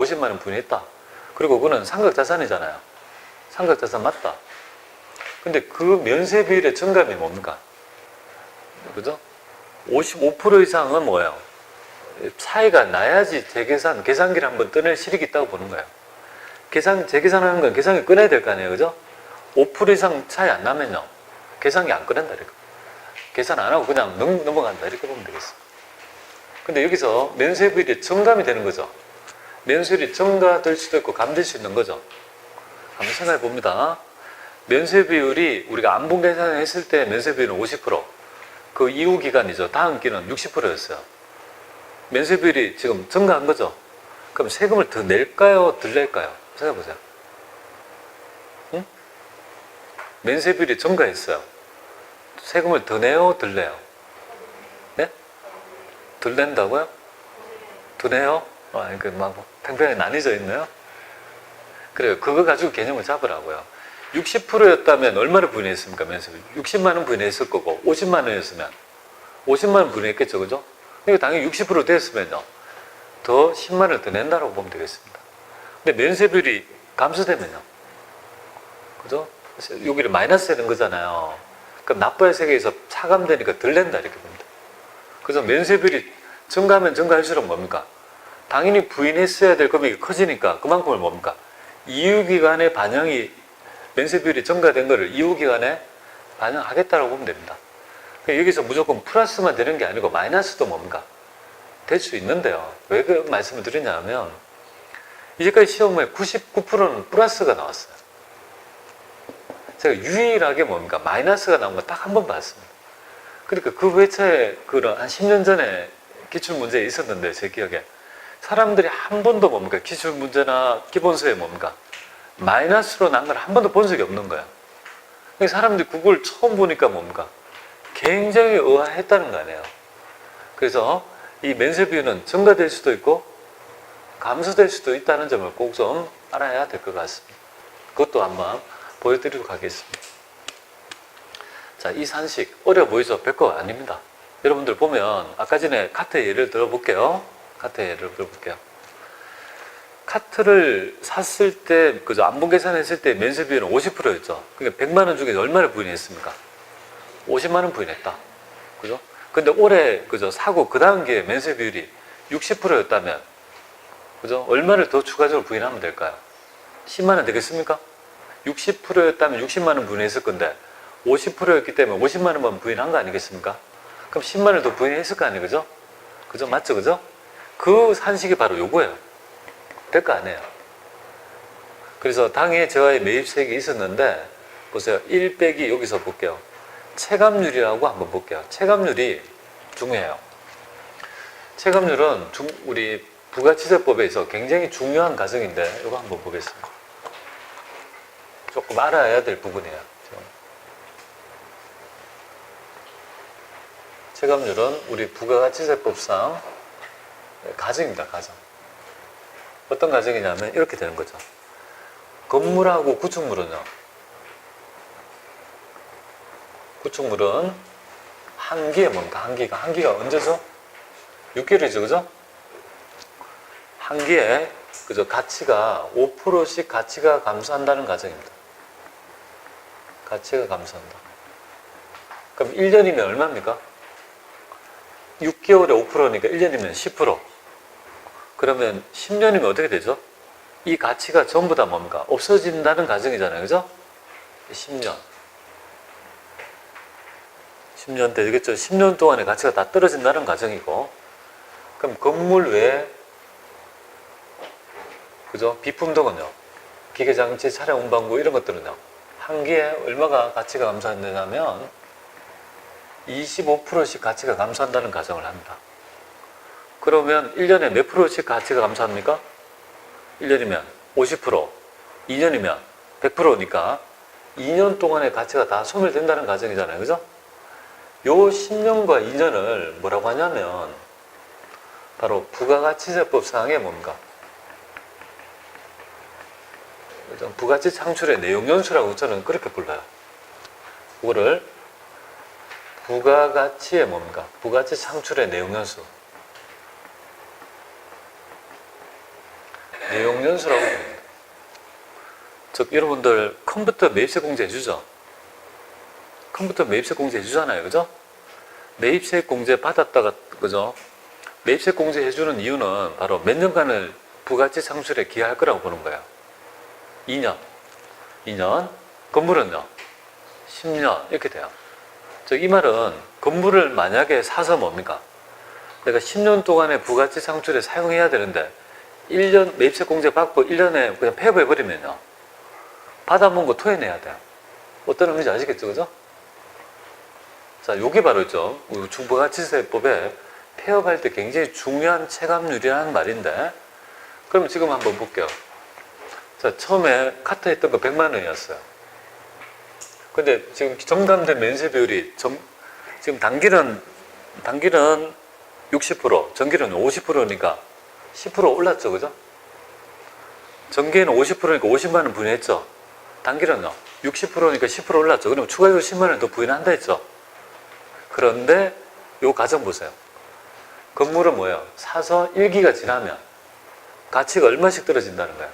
50만 원 부인했다. 그리고 그거는 상각자산이잖아요. 상각자산 맞다. 근데 그 면세 비율의 증감이 뭡니까? 그죠? 55% 이상은 뭐예요? 차이가 나야지 재계산, 계산기를 한번 떠낼 실익이 있다고 보는 거예요. 재계산하는 건 계산기 꺼내야 될 거 아니에요. 그죠? 5% 이상 차이 안 나면요. 계산기 안 꺼낸다. 이렇게. 계산 안 하고 그냥 넘어간다. 이렇게 보면 되겠습니다. 근데 여기서 면세 비율이 증감이 되는 거죠. 면세율이 증가될 수도 있고 감될 수 있는 거죠. 한번 생각해 봅니다. 면세 비율이 우리가 안분 계산을 했을 때 면세 비율은 50%, 그 이후 기간이죠. 다음 기는 60%였어요. 면세 비율이 지금 증가한 거죠. 그럼 세금을 더 낼까요? 덜 낼까요? 생각해 보세요. 응? 면세 비율이 증가했어요. 세금을 더 내요? 덜 내요? 네? 덜 낸다고요? 더 내요? 그 막 팽팽하게 나뉘어져 있나요? 그래요. 그거 가지고 개념을 잡으라고요. 60%였다면 얼마를 부인했습니까? 면세비 60만 원 부인했을 거고 50만 원이었으면 50만 원 부인했겠죠, 그죠? 그러니까 당연히 60% 됐으면요 더 10만 원을 더 낸다라고 보면 되겠습니다. 근데 면세비율이 감소되면요, 그죠? 여기를 마이너스 되는 거잖아요. 그럼 납부의 세계에서 차감되니까 덜 낸다 이렇게 봅니다. 그래서 면세비율이 증가하면 증가할수록 뭡니까? 당연히 부인했어야 될 금액이 커지니까 그만큼을 뭡니까? 이후기간에 반영이, 면세비율이 증가된 거를 이후기간에 반영하겠다라고 보면 됩니다. 여기서 무조건 플러스만 되는 게 아니고 마이너스도 뭡니까? 될 수 있는데요. 왜 그 말씀을 드리냐면 이제까지 시험에 99%는 플러스가 나왔어요. 제가 유일하게 뭡니까? 마이너스가 나온 거 딱 한 번 봤습니다. 그러니까 그 회차에 그런 한 10년 전에 기출문제에 있었는데 제 기억에 사람들이 한 번도 뭡니까? 기출문제나 기본서에 뭡니까? 마이너스로 난 걸 한 번도 본 적이 없는 거야. 사람들이 그걸 처음 보니까 뭡니까? 굉장히 의아했다는 거 아니에요. 그래서 이 면세 비율은 증가될 수도 있고 감소될 수도 있다는 점을 꼭 좀 알아야 될 것 같습니다. 그것도 한번 보여드리도록 하겠습니다. 자, 이 산식 어려워 보이죠? 별거 아닙니다. 여러분들 보면 아까 전에 카트 예를 들어볼게요. 카트 예를 들어볼게요. 카트를 샀을 때, 그죠? 안분 계산했을 때 면세 비율은 50%였죠. 그러니까 100만 원 중에 얼마를 부인했습니까? 50만 원 부인했다. 그죠? 근데 올해, 그죠? 사고 그 다음 기회에 면세 비율이 60%였다면, 그죠? 얼마를 더 추가적으로 부인하면 될까요? 10만 원 되겠습니까? 60%였다면 60만 원 부인했을 건데, 50%였기 때문에 50만 원만 부인한 거 아니겠습니까? 그럼 10만 원을 더 부인했을 거 아니에요? 그죠? 그죠? 맞죠? 그죠? 그 산식이 바로 요거예요. 될 거 아니에요. 그래서 당에 저의 매입세액이 있었는데 보세요. 1 빼기 여기서 볼게요. 체감률이라고 한번 볼게요. 체감률이 중요해요. 체감률은 우리 부가치세법에서 굉장히 중요한 과정인데 이거 한번 보겠습니다. 조금 알아야 될 부분이에요. 체감률은 우리 부가가치세법상 가정입니다. 가정. 어떤 가정이냐면 이렇게 되는 거죠. 건물하고 구축물은요. 구축물은 한기에 뭡니까? 한기가 언제죠? 6개월이죠. 그죠? 한기에 그죠? 가치가 5%씩 가치가 감소한다는 가정입니다. 가치가 감소한다. 그럼 1년이면 얼마입니까? 6개월에 5%니까 1년이면 10%. 그러면 10년이면 어떻게 되죠? 이 가치가 전부 다 뭡니까? 없어진다는 가정이잖아요. 그죠? 10년. 10년 되겠죠? 10년 동안의 가치가 다 떨어진다는 가정이고, 그럼 건물 외에, 그죠? 비품 등은요? 기계장치, 차량 운반구 이런 것들은요? 한기에 얼마가 가치가 감소한다면 25%씩 가치가 감소한다는 가정을 합니다. 그러면 1년에 몇 프로씩 가치가 감소합니까? 1년이면 50%, 2년이면 100%니까 2년 동안의 가치가 다 소멸된다는 가정이잖아요. 그죠? 요 10년과 2년을 뭐라고 하냐면 바로 부가가치세법상의 뭡니까? 부가치 창출의 내용연수라고 저는 그렇게 불러요. 그거를 부가가치의 뭡니까? 부가치 창출의 내용연수. 내용 연수라고 합니다. 즉 여러분들 컴퓨터 매입세 공제 해주죠? 컴퓨터 매입세 공제 해주잖아요, 그죠? 매입세 공제 받았다가, 그죠? 매입세 공제 해주는 이유는 바로 몇 년간을 부가치 창출에 기여할 거라고 보는 거예요. 2년. 건물은요? 10년. 이렇게 돼요. 즉, 이 말은 건물을 만약에 사서 뭡니까? 내가 10년 동안의 부가치 창출에 사용해야 되는데 1년 매입세 공제 받고 1년에 그냥 폐업해버리면요. 받아먹은 거 토해내야 돼요. 어떤 의미인지 아시겠죠? 그죠? 자, 요게 바로 있죠. 중부가치세법에 폐업할 때 굉장히 중요한 체감률이라는 말인데, 그럼 지금 한번 볼게요. 자, 처음에 카트 했던 거 100만 원이었어요. 근데 지금 정담된 면세 비율이 지금 단기는 60%, 전기는 50%니까 10% 올랐죠, 그죠? 전기에는 50%니까 50만 원 부인했죠. 단기는요, 60%니까 10% 올랐죠. 그러면 추가적으로 10만 원 더 부인한다 했죠. 그런데 요 가정 보세요. 건물은 뭐예요? 사서 1기가 지나면 가치가 얼마씩 떨어진다는 거예요?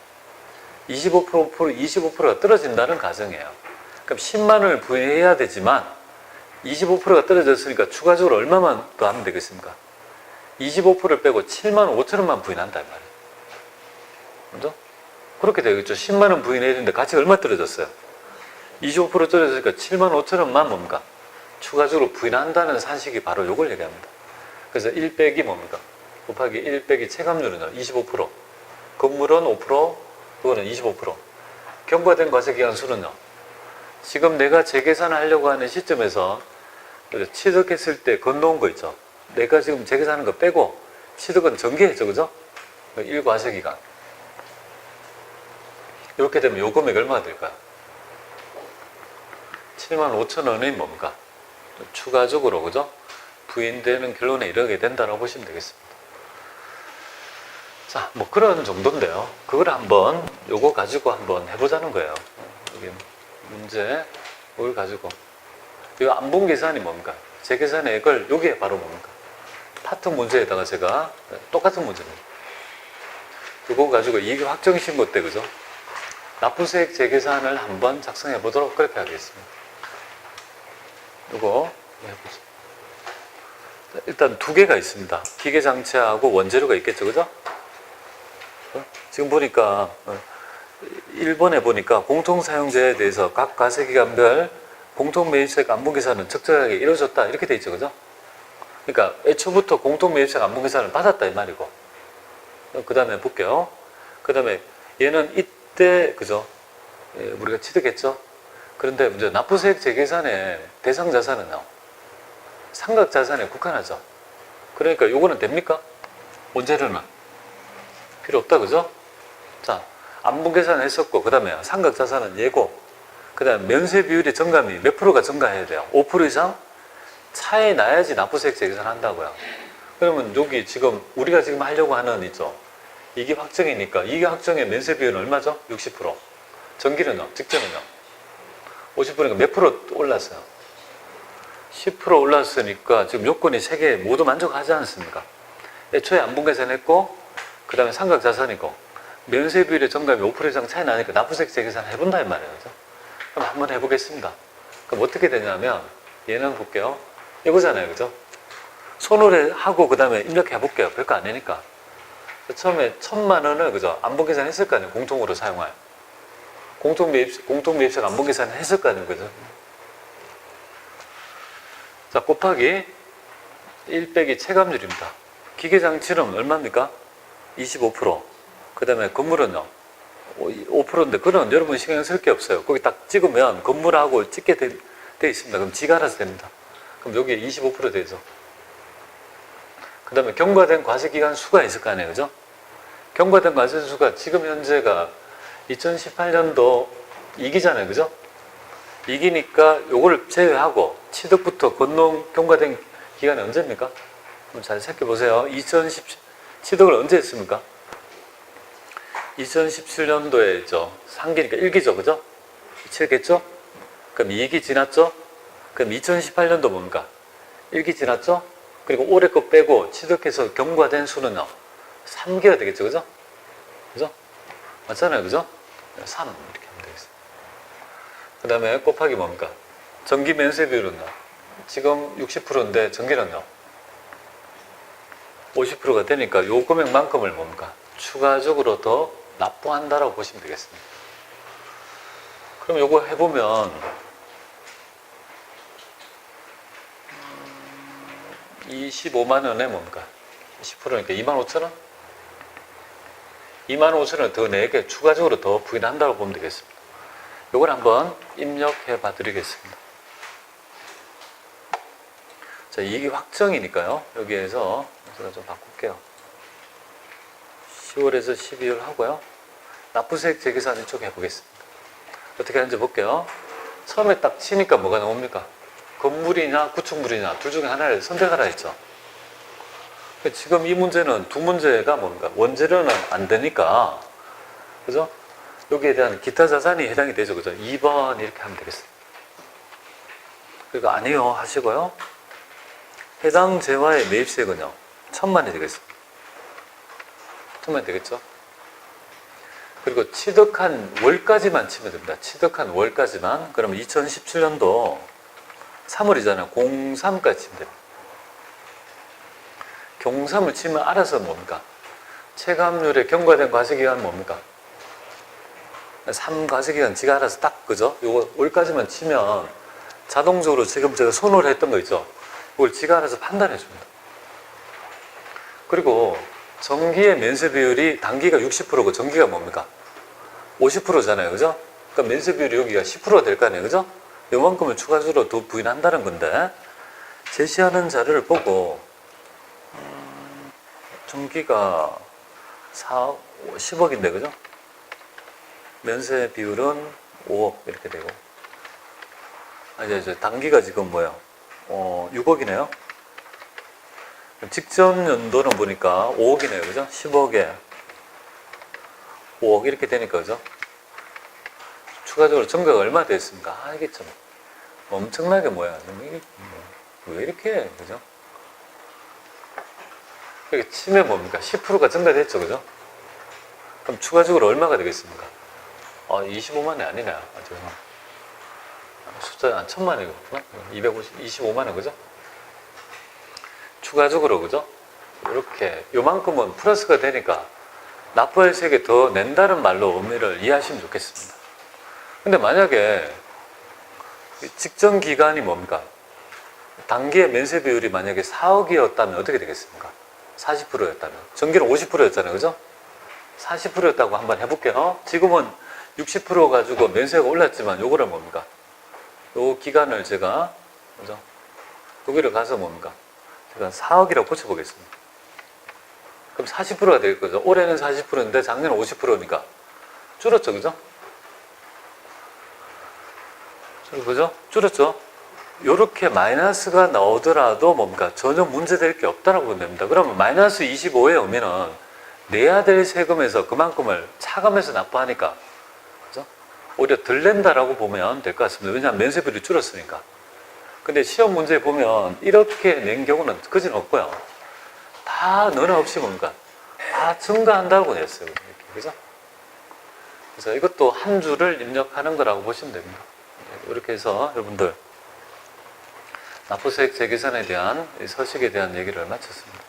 25%가 떨어진다는 가정이에요. 그럼 10만 원을 부인해야 되지만 25%가 떨어졌으니까 추가적으로 얼마만 더 하면 되겠습니까? 25%를 빼고 7만 5천 원만 부인한다 이 말이에요. 그죠? 그렇게 되겠죠. 10만 원 부인해야 되는데 가치가 얼마 떨어졌어요? 25% 떨어졌으니까 7만 5천 원만 뭡니까? 추가적으로 부인한다는 산식이 바로 이걸 얘기합니다. 그래서 1 빼기 뭡니까? 곱하기 1 빼기 체감률은요, 25%. 건물은 5%, 그거는 25%. 경과된 과세기간수는요, 지금 내가 재계산을 하려고 하는 시점에서 취득했을 때 건너온 거 있죠. 내가 지금 재계산하는 거 빼고 취득은 전개했죠, 그죠? 1과세기간. 이렇게 되면 요 금액이 얼마가 될까요? 7만 5천 원이 뭡니까? 추가적으로, 그죠? 부인되는 결론에 이르게 된다고 보시면 되겠습니다. 자, 뭐 그런 정도인데요. 그걸 한번 요거 가지고 한번 해보자는 거예요. 여기 문제, 이걸 가지고. 이 안본 계산이 뭡니까? 재계산의 액을, 요게 바로 뭡니까? 파트 문제에다가 제가 똑같은 문제입니다. 요거 가지고 이익 확정 신고 때, 그죠? 납부세액 재계산을 한번 작성해 보도록 그렇게 하겠습니다. 요거 해보죠. 일단 두 개가 있습니다. 기계장치하고 원재료가 있겠죠, 그죠? 지금 보니까 1번에 보니까 공통사용자에 대해서 각 과세기간별 공통매입세액 안분계산은 적절하게 이루어졌다 이렇게 돼 있죠, 그죠? 그러니까 애초부터 공통매입세액 안분계산을 받았다 이 말이고, 그 다음에 볼게요. 그 다음에 얘는 이때, 그죠? 예, 우리가 취득했죠? 그런데 이제 납부세액 재계산의 대상 자산은요, 상각 자산에 국한하죠. 그러니까 요거는 됩니까? 원재료는 필요 없다, 그죠? 자, 안분계산 했었고, 그 다음에 상각 자산은 예고, 그 다음에 면세 비율의 증감이 몇 프로가 증가해야 돼요? 5% 이상 차이 나야지 납부세액 재계산 한다고요. 그러면 여기 지금 우리가 지금 하려고 하는 있죠. 이게 확정이니까 이게 확정의 면세 비율은 얼마죠? 60%. 전기는요? 직전은요? 50%니까 몇 프로 올랐어요? 10% 올랐으니까 지금 요건이 3개 모두 만족하지 않습니까? 애초에 안분계산 했고, 그 다음에 상각자산이고, 면세 비율의 정감이 5% 이상 차이 나니까 납부세액 재계산 해본다 이 말이에요. 그죠? 그럼 한번 해보겠습니다. 그럼 어떻게 되냐면, 얘는 볼게요. 이거잖아요, 그죠? 손으로 하고 그 다음에 입력해 볼게요. 별거 아니니까. 처음에 1,000만 원을, 그죠? 안분계산 했을 거 아니에요. 공통으로 사용할. 공통매입세액 안분계산 했을 거 아니에요, 그죠? 자, 곱하기 1 빼기 체감률입니다. 기계장치는 얼마입니까? 25%. 그 다음에 건물은요? 5%인데, 그건 여러분 신경 쓸 게 없어요. 거기 딱 찍으면 건물하고 찍게 돼 있습니다. 그럼 지가 알아서 됩니다. 그럼 여기에 25% 되죠. 그 다음에 경과된 과세기간 수가 있을 거 아니에요, 그죠? 경과된 과세수가 지금 현재가 2018년도 2기잖아요, 그죠? 2기니까 요거를 제외하고 취득부터 건너온 경과된 기간이 언제입니까? 그럼 잘 살펴보세요. 취득을 언제 했습니까? 2017년도에 했죠. 3기니까 1기죠, 그죠? 취득했죠? 그럼 2기 지났죠? 그럼 2018년도 뭡니까? 1기 지났죠? 그리고 올해 거 빼고 취득해서 경과된 수는요, 3기가 되겠죠, 그죠? 그죠? 맞잖아요. 그죠? 3 이렇게 하면 되겠습니다. 그 다음에 곱하기 뭡니까? 전기 면세 비율은요? 지금 60%인데 전기는요? 50%가 되니까 요 금액만큼을 뭡니까? 추가적으로 더 납부한다라고 보시면 되겠습니다. 그럼 요거 해보면 25만 원에 뭡니까? 20%니까 25,000원? 25,000원 더 내게 추가적으로 더 부인한다고 보면 되겠습니다. 요걸 한번 입력해 봐 드리겠습니다. 자, 이게 확정이니까요. 여기에서 제가 좀 바꿀게요. 10월에서 12월 하고요. 납부세액 재계산 이쪽 해보겠습니다. 어떻게 하는지 볼게요. 처음에 딱 치니까 뭐가 나옵니까? 건물이냐 구축물이냐 둘 중에 하나를 선택하라 했죠. 지금 이 문제는 두 문제가 뭡니까? 원재료는 안 되니까, 그죠? 여기에 대한 기타 자산이 해당이 되죠. 그죠? 2번 이렇게 하면 되겠습니다. 그러니까 아니요 하시고요. 해당 재화의 매입세액은요 1,000만이 되겠습니다. 1,000만이 되겠죠? 그리고 취득한 월까지만 치면 됩니다. 취득한 월까지만. 그러면 2017년도 3월이잖아요. 03까지 치면 됩니다. 경삼을 치면 알아서 뭡니까? 체감률에 경과된 과세기간 뭡니까? 3과세기간 지가 알아서 딱, 그죠? 요거 월까지만 치면 자동적으로 지금 제가 손으로 했던 거 있죠? 이걸 지가 알아서 판단해 줍니다. 그리고 전기의 면세 비율이 단기가 60%고 전기가 뭡니까? 50%잖아요. 그죠? 그러니까 면세 비율이 여기가 10%가 될 거 아니에요. 그죠? 요만큼을 추가적으로 더 부인한다는 건데, 제시하는 자료를 보고 전기가 10억인데, 그죠? 면세 비율은 5억 이렇게 되고, 이제 단기가 지금 뭐예요? 6억이네요. 직전 연도는 보니까 5억이네요. 그죠? 10억에 5억 이렇게 되니까, 그죠? 추가적으로 전가가 얼마 됐습니까? 이게 참 엄청나게 뭐야. 왜 이렇게 해? 그죠? 이렇게 치면 뭡니까? 10%가 증가됐죠. 그죠? 그럼 추가적으로 얼마가 되겠습니까? 25만 원이 아니네. 죄송합니다. 숫자가 한 1,000만원이었구나. 25만 원, 그죠? 추가적으로, 그죠? 이렇게, 요만큼은 플러스가 되니까 납부할 세액에 더 낸다는 말로 의미를 이해하시면 좋겠습니다. 근데 만약에 직전 기간이 뭡니까? 단기의 면세 비율이 만약에 4억이었다면 어떻게 되겠습니까? 40%였다면. 전기는 50%였잖아요. 그죠? 40%였다고 한번 해볼게요. 지금은 60% 가지고 면세가 올랐지만 요거를 뭡니까? 요 기간을 제가, 그죠? 여기를 가서 뭡니까? 제가 4억이라고 고쳐보겠습니다. 그럼 40%가 될 거죠. 올해는 40%인데 작년은 50%니까 줄었죠. 그죠? 그죠? 줄었죠? 요렇게 마이너스가 나오더라도 뭡니까? 전혀 문제될 게 없다라고 보면 됩니다. 그러면 마이너스 25에 오면은 내야 될 세금에서 그만큼을 차감해서 납부하니까, 그죠? 오히려 덜 낸다라고 보면 될 것 같습니다. 왜냐하면 면세비율이 줄었으니까. 근데 시험 문제 보면 이렇게 낸 경우는 그지는 없고요. 다 너나 없이 뭡니까? 다 증가한다고 냈어요. 이렇게, 그죠? 그래서 이것도 한 줄을 입력하는 거라고 보시면 됩니다. 이렇게 해서 여러분들 납부세액 재계산에 대한 서식에 대한 얘기를 마쳤습니다.